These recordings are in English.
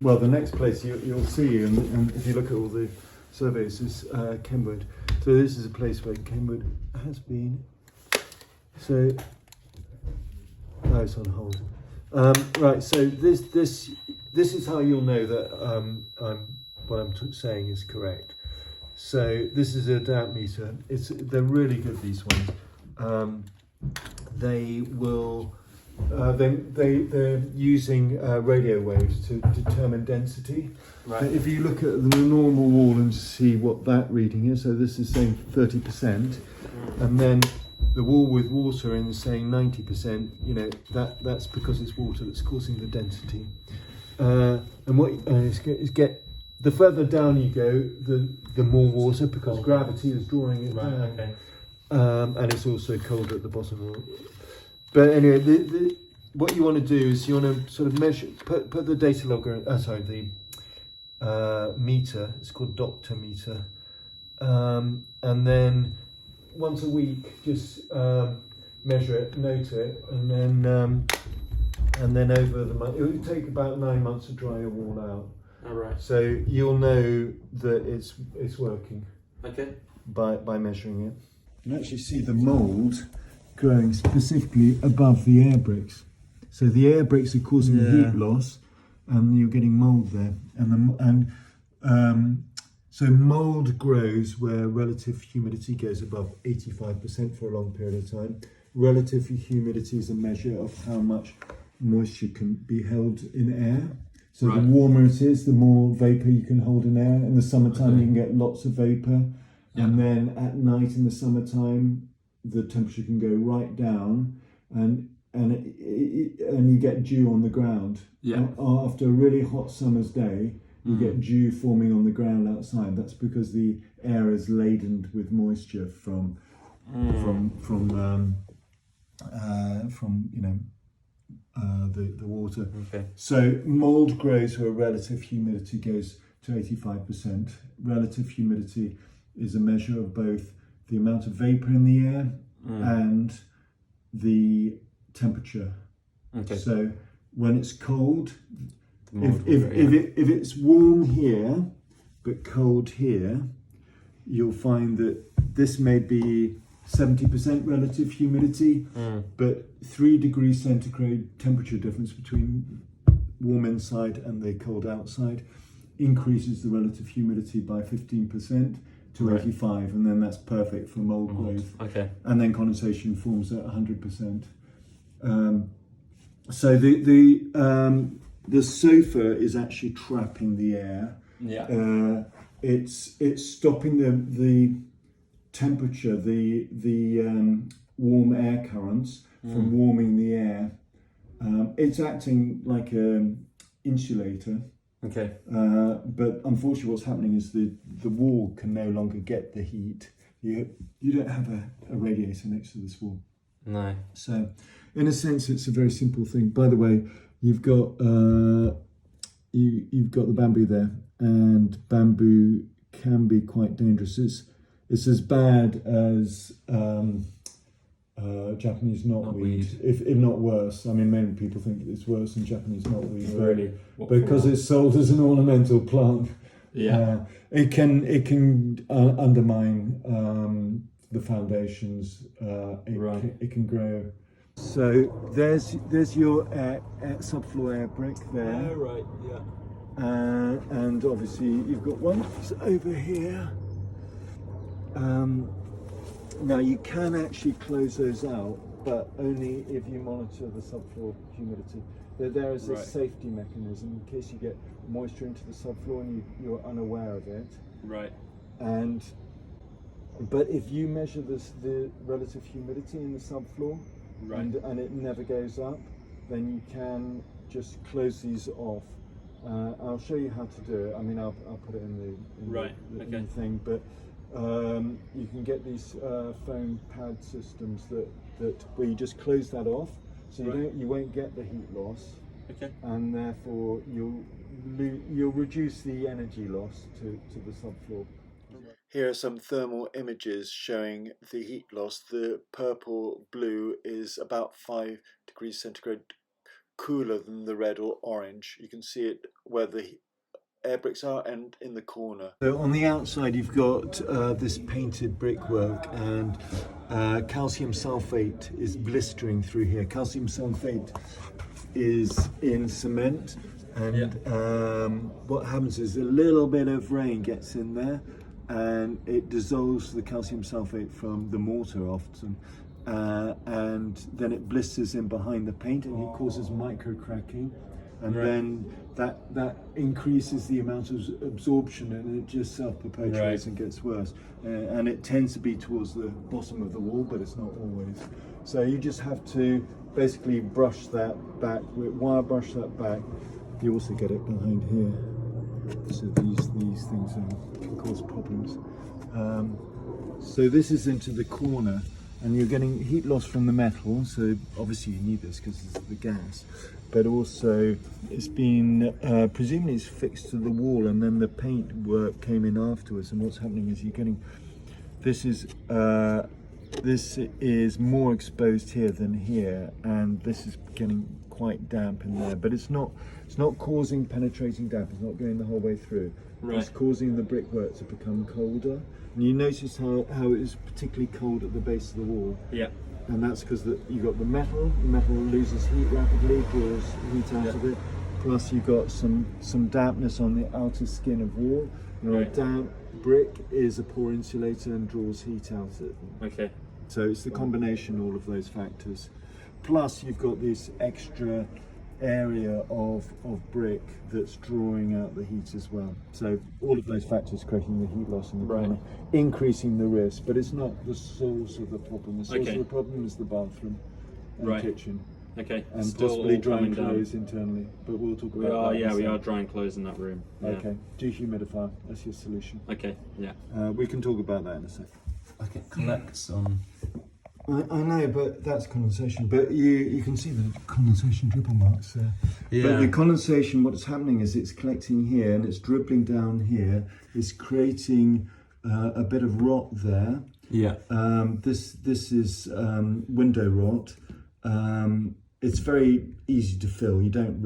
Well, the next place you'll see, and if you look at all the surveys, is Kenwood. So this is a place where Kenwood has been. So, no, it's on hold. Right. So this is how you'll know that what I'm saying is correct. So this is a damp meter. They're really good, these ones. They will. They're using radio waves to determine density. Right. If you look at the normal wall and see what that reading is, so this is saying 30%, and then the wall with water in is saying 90%. You know that's because it's water that's causing the density. And what is get the further down you go, the more water, because gravity is drawing it down. Okay. And it's also cold at the bottom. But anyway, what you want to do is you want to sort of measure, put the data logger, the meter, it's called doctor meter, and then once a week just measure it, note it, and then over the month, it will take about 9 months to dry your wall out. All right. So you'll know that it's working. Okay. By measuring it. You can actually see the mould growing specifically above the air bricks. So the air bricks are causing the heat loss, and you're getting mould there. So mould grows where relative humidity goes above 85% for a long period of time. Relative humidity is a measure of how much moisture can be held in air. So the warmer it is, the more vapor you can hold in air. In the summertime, you can get lots of vapor. Yeah. And then at night in the summertime, the temperature can go right down, and you get dew on the ground. Yeah. After a really hot summer's day, you get dew forming on the ground outside. That's because the air is laden with moisture from the water. Okay. So mould grows where relative humidity goes to 85%. Relative humidity is a measure of both the amount of vapor in the air and the temperature. Okay. So when it's cold, if it's warm here but cold here, you'll find that this may be 70% relative humidity, but 3 degrees centigrade temperature difference between warm inside and the cold outside increases the relative humidity by 15% to 85, and then that's perfect for mould growth. Okay. And then condensation forms at 100%. So the sofa is actually trapping the air. Yeah. It's stopping the temperature, the warm air currents from warming the air. It's acting like an insulator. Okay. But unfortunately, what's happening is the wall can no longer get the heat. You don't have a radiator next to this wall. No. So, in a sense, it's a very simple thing. By the way, you've got you've got the bamboo there, and bamboo can be quite dangerous. It's as bad as Japanese knotweed, if not worse. I mean, many people think it's worse than Japanese knotweed. Really? Because it's sold as an ornamental plant. Yeah. It can undermine the foundations. It can grow. So there's your subfloor air brick there. Right. Yeah. And obviously you've got one over here. Now you can actually close those out, but only if you monitor the subfloor humidity. There is a safety mechanism in case you get moisture into the subfloor and you're unaware of it. Right. But if you measure the relative humidity in the subfloor, and it never goes up, then you can just close these off. I'll show you how to do it. I mean, I'll put it in the thing, but you can get these foam pad systems that where you just close that off, so you won't get the heat loss. Okay. And therefore you'll reduce the energy loss to the subfloor. Here are some thermal images showing the heat loss. The purple blue is about 5 degrees centigrade cooler than the red or orange. You can see it where the air bricks are and in the corner. So on the outside you've got this painted brickwork, and calcium sulfate is blistering through here. Calcium sulfate is in cement, and what happens is a little bit of rain gets in there and it dissolves the calcium sulfate from the mortar often, and then it blisters in behind the paint and it causes micro cracking, and then that increases the amount of absorption, and it just self-perpetuates and gets worse, and it tends to be towards the bottom of the wall, but it's not always. So you just have to basically brush that back, wire brush that back. You also get it behind here, so these things can cause problems. So this is into the corner, and you're getting heat loss from the metal, so obviously you need this because it's the gas, but also it's been presumably it's fixed to the wall, and then the paint work came in afterwards, and what's happening is you're getting this is more exposed here than here, and this is getting quite damp in there, but it's not causing penetrating damp, it's not going the whole way through. It's causing the brickwork to become colder, and you notice how it is particularly cold at the base of the wall, and that's because you've got the metal loses heat rapidly, draws heat out of it, plus you've got some dampness on the outer skin of wall. A damp brick is a poor insulator and draws heat out of it. So it's the combination, all of those factors. Plus you've got this extra area of brick that's drawing out the heat as well. So all of those factors creating the heat loss in the corner, increasing the risk, but it's not the source of the problem. The source of the problem is the bathroom and kitchen. And possibly drying clothes internally, but we'll talk about that. We are drying clothes in that room. Dehumidifier, that's your solution. We can talk about that in a second. It collects on. I know, but that's condensation. But you can see the condensation dribble marks there. But the condensation, what's happening is it's collecting here and it's dribbling down here. It's creating a bit of rot there. This is window rot. It's very easy to fill. You don't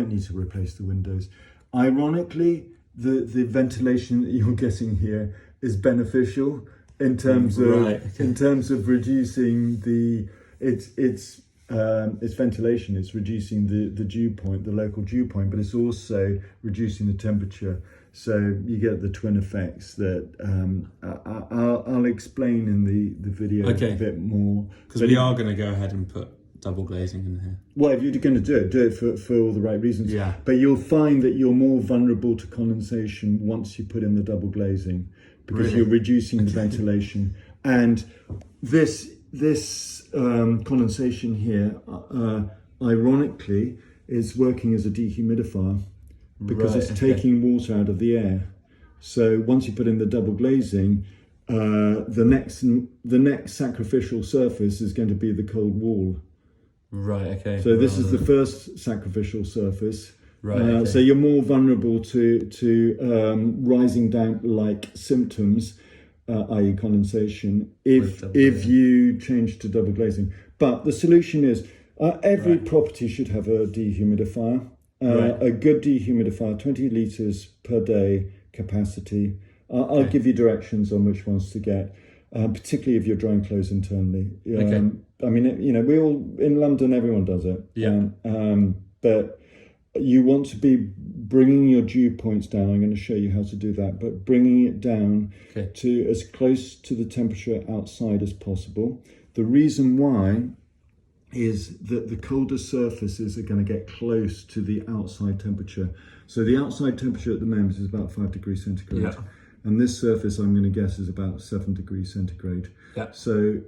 need to replace the windows. Ironically, the ventilation that you're getting here is beneficial in terms of reducing its ventilation. It's reducing the dew point, the local dew point, but it's also reducing the temperature. So you get the twin effects that I'll explain in the video a bit more. Because we are going to go ahead and put double glazing in here. Well, if you're going to do it for all the right reasons. But you'll find that you're more vulnerable to condensation once you put in the double glazing, because you're reducing the ventilation. And this condensation here, ironically, is working as a dehumidifier, because it's taking water out of the air. So once you put in the double glazing, the next sacrificial surface is going to be the cold wall. So this is the first sacrificial surface. So you're more vulnerable to rising damp-like symptoms, i.e. condensation, if you change to double glazing. But the solution is every property should have a dehumidifier. A good dehumidifier, 20 litres per day capacity. I'll give you directions on which ones to get, particularly if you're drying clothes internally. I mean, we all, in London, everyone does it. But you want to be bringing your dew points down. I'm going to show you how to do that, but bringing it down to as close to the temperature outside as possible. The reason why is that the colder surfaces are going to get close to the outside temperature. So the outside temperature at the moment is about 5 degrees centigrade. And this surface, I'm going to guess, is about 7 degrees centigrade. So,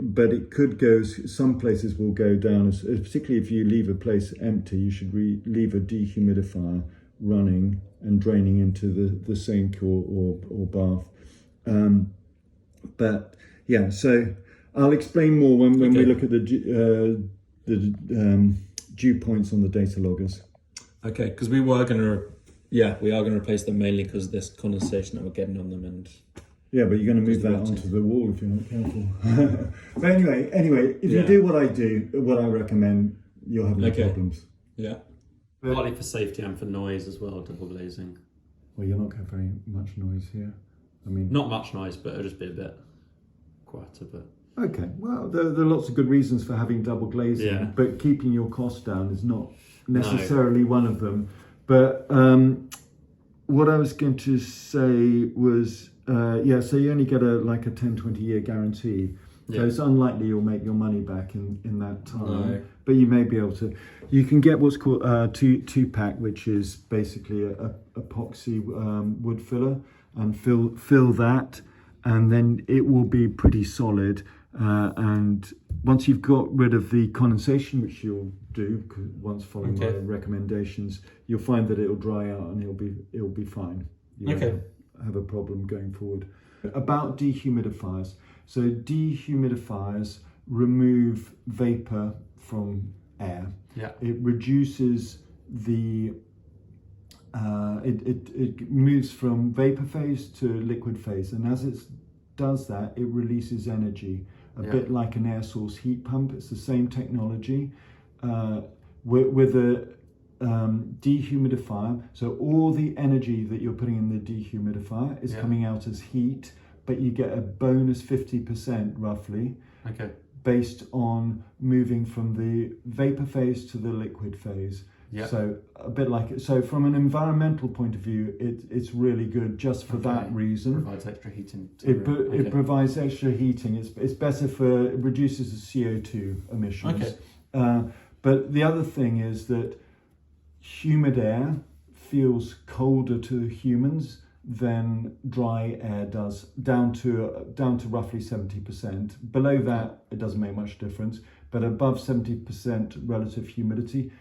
but it could go, some places will go down, particularly if you leave a place empty, you should leave a dehumidifier running and draining into the sink or bath. But yeah, so I'll explain more when we look at the dew points on the data loggers. Because we are going to replace them mainly because of this condensation that we're getting on them, and but you're going to move that onto the wall if you're not careful. But anyway, if you do what I recommend, you'll have no problems. But- Partly for safety and for noise as well, double glazing. Well, you're not getting very much noise here. I mean, Not much noise, but it'll just be a bit quieter. But okay. Well, there are lots of good reasons for having double glazing, Yeah. but keeping your costs down is not necessarily one of them. But what I was going to say was, so you only get a 10, 20 year guarantee. So it's unlikely you'll make your money back in that time. No. But you may be able to. You can get what's called a two pack, which is basically a epoxy wood filler, and fill that, and then it will be pretty solid. And once you've got rid of the condensation, which you'll do once following my recommendations, you'll find that it'll dry out and it'll be fine. You won't have a problem going forward. About dehumidifiers. So dehumidifiers remove vapor from air. Yeah. It reduces the it moves from vapor phase to liquid phase, and as it does that, it releases energy, a bit like an air source heat pump. It's the same technology with a dehumidifier. So all the energy that you're putting in the dehumidifier is coming out as heat, but you get a bonus 50% roughly. Okay. Based on moving from the vapor phase to the liquid phase. Yeah. So a bit like it. So from an environmental point of view, it's really good just for that reason. Provides extra heating. It provides extra heating. It's better it reduces the CO2 emissions. Okay. But the other thing is that humid air feels colder to humans than dry air does, down to roughly 70%. Below that, it doesn't make much difference, but above 70% relative humidity,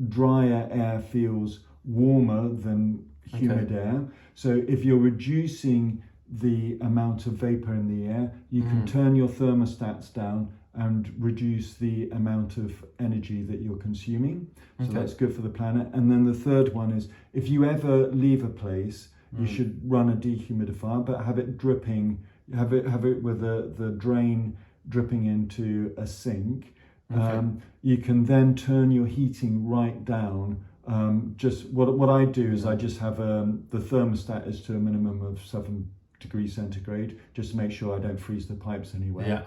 drier air feels warmer than humid air. So if you're reducing the amount of vapor in the air, you can turn your thermostats down and reduce the amount of energy that you're consuming. So that's good for the planet. And then the third one is, if you ever leave a place, you should run a dehumidifier, but have it dripping, have it with the drain dripping into a sink. You can then turn your heating right down. Just what I do is I just have the thermostat is to a minimum of 7 degrees centigrade, just to make sure I don't freeze the pipes anywhere. Yeah.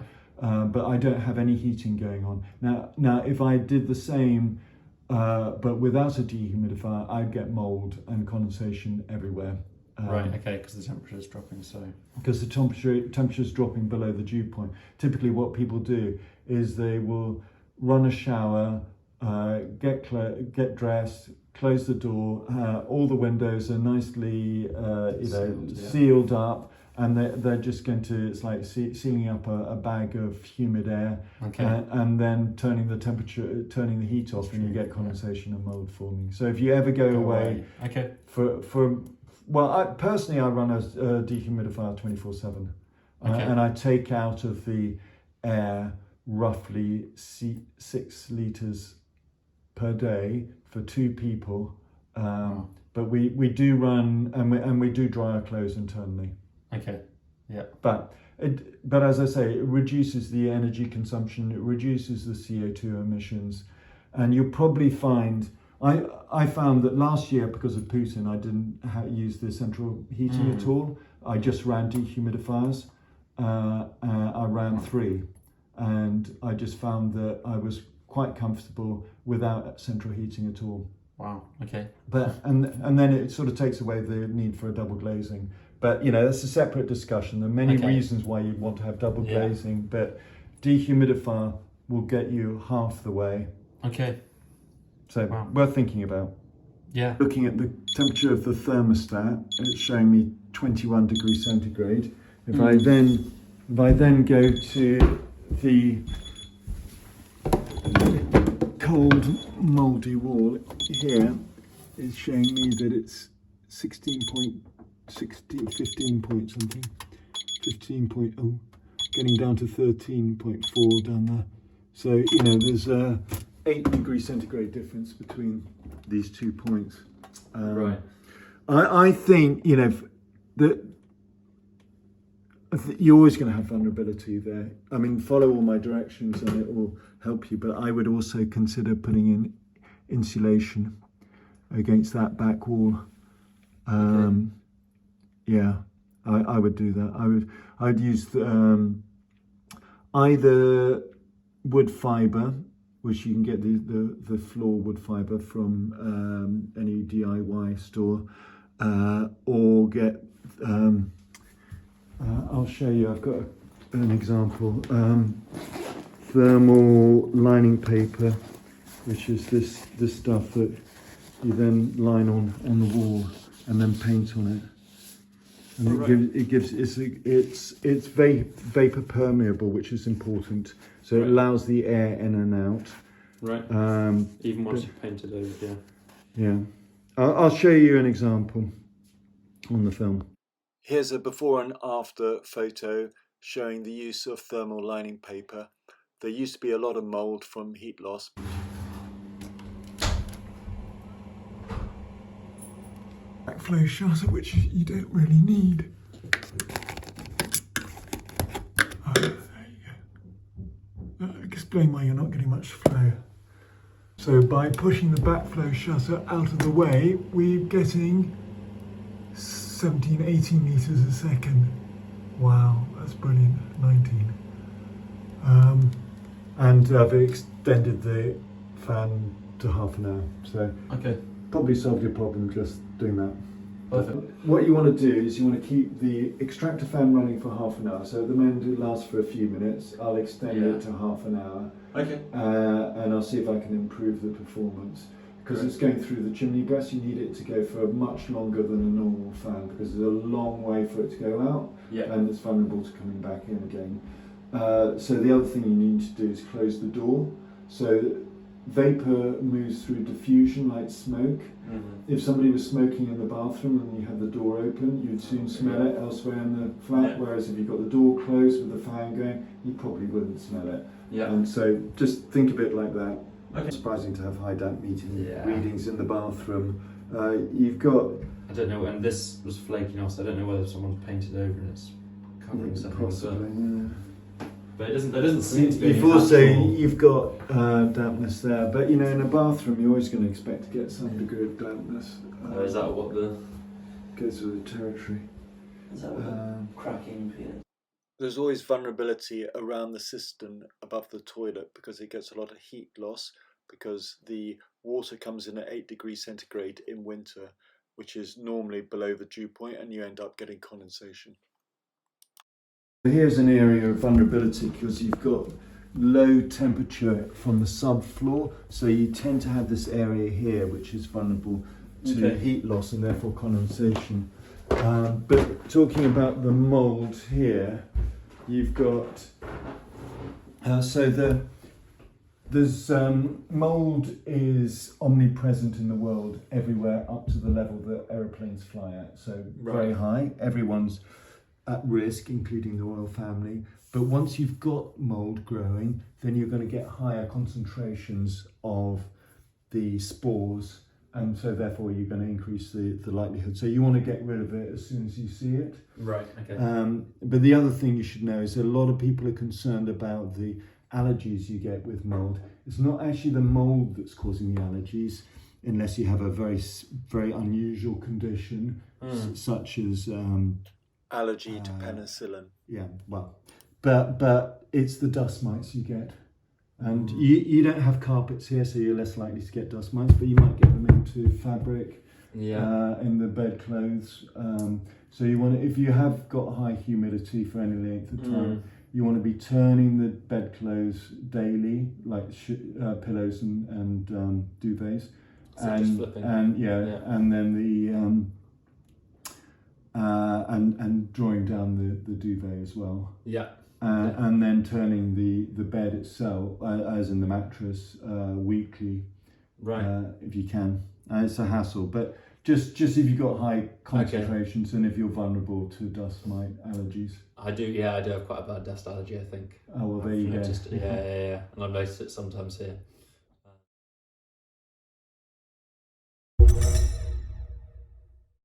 But I don't have any heating going on. Now if I did the same, but without a dehumidifier, I'd get mould and condensation everywhere. Right, okay, because the temperature is dropping, so... Because the temperature is dropping below the dew point. Typically what people do is they will run a shower, get dressed, close the door, all the windows are nicely sealed up, and they're just going to, it's like sealing up a bag of humid air, and then turning the heat off, and you get condensation and mould forming. So if you ever go away well, I run a dehumidifier 24/7, and I take out of the air roughly 6 litres per day for 2 people. But we do run, and we do dry our clothes internally. Okay, yeah. But as I say, it reduces the energy consumption, it reduces the CO2 emissions, and you'll probably find, I found that last year, because of Putin, I didn't use the central heating at all. I just ran dehumidifiers. I ran 3, and I just found that I was quite comfortable without central heating at all. Wow, okay. But and then it sort of takes away the need for a double glazing. But that's a separate discussion. There are many reasons why you'd want to have double glazing, but dehumidifier will get you half the way. Okay. So worth thinking about. Yeah. Looking at the temperature of the thermostat, it's showing me 21 degrees centigrade. If I then go to the cold mouldy wall here, it's showing me that it's 15 point something, 15.0, getting down to 13.4 down there. So there's a 8 degrees centigrade difference between these 2 points. Right. I think that you're always going to have vulnerability there. I mean, follow all my directions and it will help you. But I would also consider putting in insulation. against that back wall. Yeah, I would do that. I'd use either wood fibre, which you can get the floor wood fibre from any DIY store, or get. I'll show you. I've got an example. Thermal lining paper, which is this stuff that you then line on the wall and then paint on it. And it's vapor permeable, which is important. So it allows the air in and out. Right. Even once you've painted over, yeah. Yeah. I'll show you an example on the film. Here's a before and after photo showing the use of thermal lining paper. There used to be a lot of mould from heat loss. Backflow shutter, which you don't really need. There you go. Explain why you're not getting much flow. So by pushing the backflow shutter out of the way, we're getting 17, 18 meters a second. Wow, that's brilliant. 19. And I've extended the fan to half an hour. So Okay. probably solved your problem just doing that. Perfect. What you want to do is you want to keep the extractor fan running for half an hour. So at the moment it lasts for a few minutes. I'll extend it to half an hour. Okay. And I'll see if I can improve the performance. Because it's going through the chimney breast, you need it to go for much longer than a normal fan, because there's a long way for it to go out, and it's vulnerable to coming back in again. So the other thing you need to do is close the door. So vapour moves through diffusion like smoke. If somebody was smoking in the bathroom and you had the door open, you'd soon smell it elsewhere in the flat, whereas if you've got the door closed with the fan going, you probably wouldn't smell it. And so just think of it like that. Okay. It's surprising to have high damp readings in the bathroom. You've got... I don't know, and this was flaking off, so I don't know whether someone's painted over and it's covering something. Possibly, But there doesn't seem to be You've any also actual... you've got dampness there, but you know, in a bathroom you're always going to expect to get some degree of dampness. Is that what the... goes with the territory? Is that what the cracking feeling? There's always vulnerability around the cistern above the toilet because it gets a lot of heat loss, because the water comes in at 8 degrees centigrade in winter, which is normally below the dew point, and you end up getting condensation. Here's an area of vulnerability because you've got low temperature from the subfloor, so you tend to have this area here which is vulnerable to heat loss and therefore condensation. But talking about the mould here, you've got there's mould is omnipresent in the world everywhere up to the level that aeroplanes fly at, so very high. Everyone's at risk, including the royal family. But once you've got mould growing, then you're going to get higher concentrations of the spores, and so therefore you're going to increase the likelihood. So you want to get rid of it as soon as you see it. Right, okay. But the other thing you should know is that a lot of people are concerned about the allergies you get with mould. It's not actually the mould that's causing the allergies, unless you have a very, very unusual condition, such as allergy to penicillin. Yeah, well, but it's the dust mites you get. And you don't have carpets here, so you're less likely to get dust mites, but you might get them into fabric, in the bedclothes. So you want to, if you have got high humidity for any length of time, you want to be turning the bedclothes daily, like pillows and duvets, So and then the and drawing down the duvet as well. And then turning the bed itself, as in the mattress, weekly, if you can. It's a hassle, but just if you've got high concentrations and if you're vulnerable to dust mite allergies. I do have quite a bad dust allergy, I think. Oh, well, there you go. Yeah, and I've noticed it sometimes here.